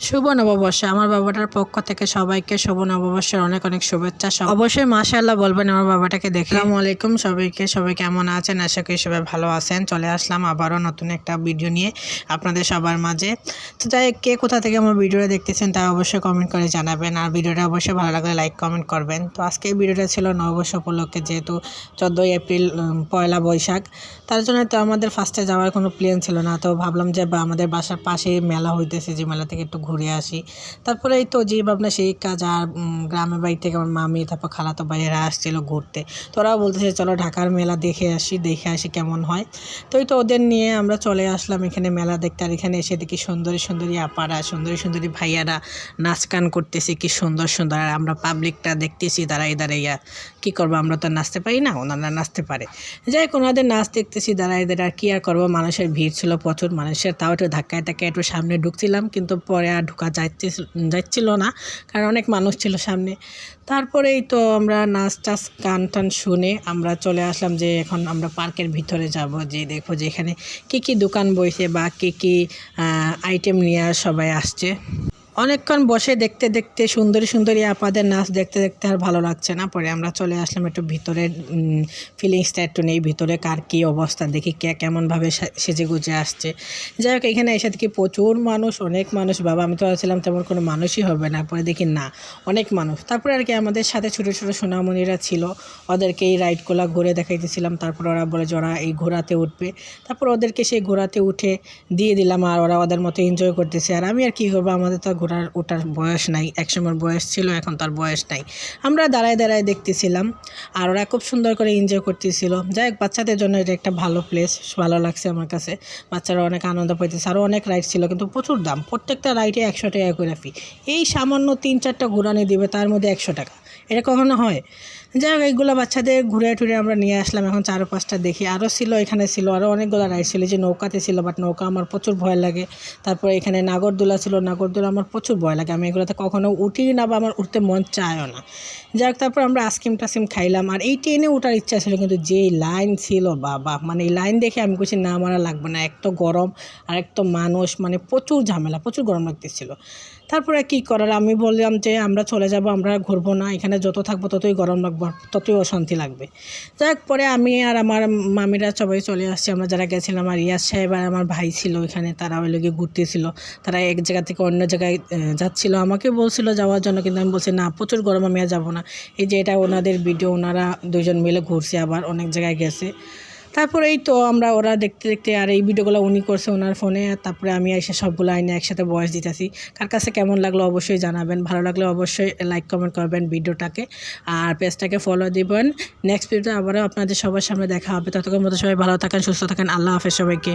শুভ নববর্ষ। আমার বাবাটার পক্ষ থেকে সবাইকে শুভ নববর্ষের অনেক অনেক শুভেচ্ছা। অবশ্যই মাশাআল্লাহ বলবেন আমার বাবাটাকে দেখে। আসসালামু আলাইকুম সবাইকে। সবাই কেমন আছেন? আশা করি সবাই ভালো আছেন। চলে আসলাম আবারও নতুন একটা ভিডিও নিয়ে আপনাদের সবার মাঝে। তো যাই কে কোথা থেকে আমার ভিডিওটা দেখতেছেন তা অবশ্যই কমেন্ট করে জানাবেন, আর ভিডিওটা অবশ্যই ভালো লাগলে লাইক কমেন্ট করবেন। তো আজকে এই ভিডিওটা ছিল নববর্ষ উপলক্ষে, যেহেতু 14ই এপ্রিল পয়লা বৈশাখ, তার জন্য তো আমাদের ফার্স্টে যাওয়ার কোনো প্ল্যান ছিল না। তো ভাবলাম যে আমাদের বাসার পাশেই মেলা হইতেছে, যে মেলা থেকে একটু ঘুরে আসি। তারপরে এই তো যে ভাবনা সেই কাজ। আর গ্রামের বাড়ি থেকে আমার মামি তারপর খালাতো ভাইয়েরা আসছিল ঘুরতে। তো ওরাও বলতেছে চলো ঢাকার মেলা দেখে আসি কেমন হয়। তো এই তো ওদের নিয়ে আমরা চলে আসলাম এখানে মেলা দেখতে। আর এখানে এসে দেখি সুন্দরী সুন্দরী আপারা, সুন্দরী সুন্দরী ভাইয়ারা নাচ গান করতেছি, কি সুন্দর সুন্দর। আর আমরা পাবলিকটা দেখতেছি দাঁড়াইয়া। কী করবো, আমরা তো নাচতে পারি না, ওনারা নাচতে পারে। যাই হোক, ওনাদের নাচ দেখতেছি দাঁড়ায়। আর কি আর করবো, মানুষের ভিড় ছিল প্রচুর মানুষের। তাও একটু ধাক্কায় একটু সামনে ঢুকছিলাম, কিন্তু পরে আর ঢোকা যাচ্ছিল না, কারণ অনেক মানুষ ছিল সামনে। তারপরেই তো আমরা নাচ টাচ গান টান শুনে আমরা চলে আসলাম যে এখন আমরা পার্কের ভিতরে যাব, যে দেখবো যে এখানে কী দোকান বইছে বা কী আইটেম নিয়ে সবাই আসছে। অনেকক্ষণ বসে দেখতে দেখতে সুন্দরী সুন্দরী আপাদের নাচ দেখতে দেখতে আর ভালো লাগছে না। পরে আমরা চলে আসলাম একটু ভিতরের ফিলিংসটা একটু নেই, ভিতরে কার কী অবস্থা দেখি, কে কেমনভাবে সেজে গুজে আসছে। যাই হোক, এখানে এসে দেখি প্রচুর মানুষ, অনেক মানুষ। বাবা, আমি তো ভাবছিলাম তেমন কোনো মানুষই হবে না, পরে দেখি না, অনেক মানুষ। তারপরে আর কি আমাদের সাথে ছোটো ছোটো সোনামণিরা ছিল, ওদেরকে এই রাইডগুলো ঘুরে দেখাইতেছিলাম। তারপর ওরা বলে যে ওরা এই ঘোড়াতে উঠবে। তারপর ওদেরকে সেই ঘোড়াতে উঠে দিয়ে দিলাম, আর ওরা ওদের মতো এনজয় করতেছে। আর আমি আর কী করবো, আমাদের তো ওটার বয়স নাই। একসময় বয়স ছিল, এখন তার বয়স নাই। আমরা দাঁড়ায় দেখতেছিলাম, আর ওরা খুব সুন্দর করে এনজয় করতেছিল। যাই হোক, বাচ্চাদের জন্য এটা একটা ভালো প্লেস, ভালো লাগছে আমার কাছে। বাচ্চারা অনেক আনন্দ পাইতেছে। আরও অনেক রাইড ছিল, কিন্তু প্রচুর দাম। প্রত্যেকটা রাইডে 100 টাকা করে ফি। এই সামান্য 3-4টা ঘোরানি দিবে, তার মধ্যে 100 টাকা। এটা কখনো হয়? যাই হোক, এইগুলো বাচ্চাদের ঘুরে টুরে আমরা নিয়ে আসলাম। এখন 4-5টা দেখি আরও ছিল, এখানে ছিল আরও অনেকগুলো রাইড ছিল। যে নৌকাতে ছিল, বাট নৌকা আমার প্রচুর ভয় লাগে। তারপরে এখানে নাগরদোলা ছিল, নাগরদোলা আমার প্রচুর ভয় লাগে। আমি এগুলোতে কখনো উঠি না, বা আমার উঠতে মন চায়ও না। যাই হোক, তারপর আমরা আইসক্রিম টাইসক্রিম খাইলাম। আর এই ট্রেনে ওঠার ইচ্ছা ছিল, কিন্তু যেই লাইন ছিল বাবা, মানে এই লাইন দেখে আমি কিছু না, মারা লাগবে না। এক তো গরম, আর এক তো মানুষ, মানে প্রচুর ঝামেলা, প্রচুর গরম লাগতেছিল। তারপরে কী করার, আমি বললাম যে আমরা চলে যাব, আমরা ঘুরবো না। এখানে যত থাকবো ততই গরম লাগবে, ততই অশান্তি লাগবে। যাই হোক, পরে আমি আর আমার মামিরা সবাই চলে আসছি। আমরা যারা গেছিলাম, আর রিয়াজ সাহেব আর আমার ভাই ছিল এখানে, তারা ওই লোকে ঘুরতেছিল। তারা এক জায়গা থেকে অন্য জায়গায় যাচ্ছিল, আমাকে বলছিল যাওয়ার জন্য, কিন্তু আমি বলছি না, প্রচুর গরম, আমি আর যাবো না। এই যে এটা ওনাদের ভিডিও, ওনারা দুজন মিলে ঘুরছে, আবার অনেক জায়গায় গেছে। তারপরে এই তো ওরা দেখতে দেখতে, আর এই ভিডিওগুলো উনি করছে ওনার ফোনে। আর তারপরে আমি এসে সবগুলো আইনে একসাথে ভয়েস দিতেছি। কার কাছে কেমন লাগলো অবশ্যই জানাবেন। ভালো লাগলে অবশ্যই লাইক কমেন্ট করবেন ভিডিওটাকে, আর পেজটাকে ফলো দিবেন। নেক্সট ভিডিওতে আবারও আপনাদের সবার সামনে দেখা হবে। ততক্ষণ মতো সবাই ভালো থাকেন, সুস্থ থাকেন। আল্লাহ হাফেজ সবাইকে।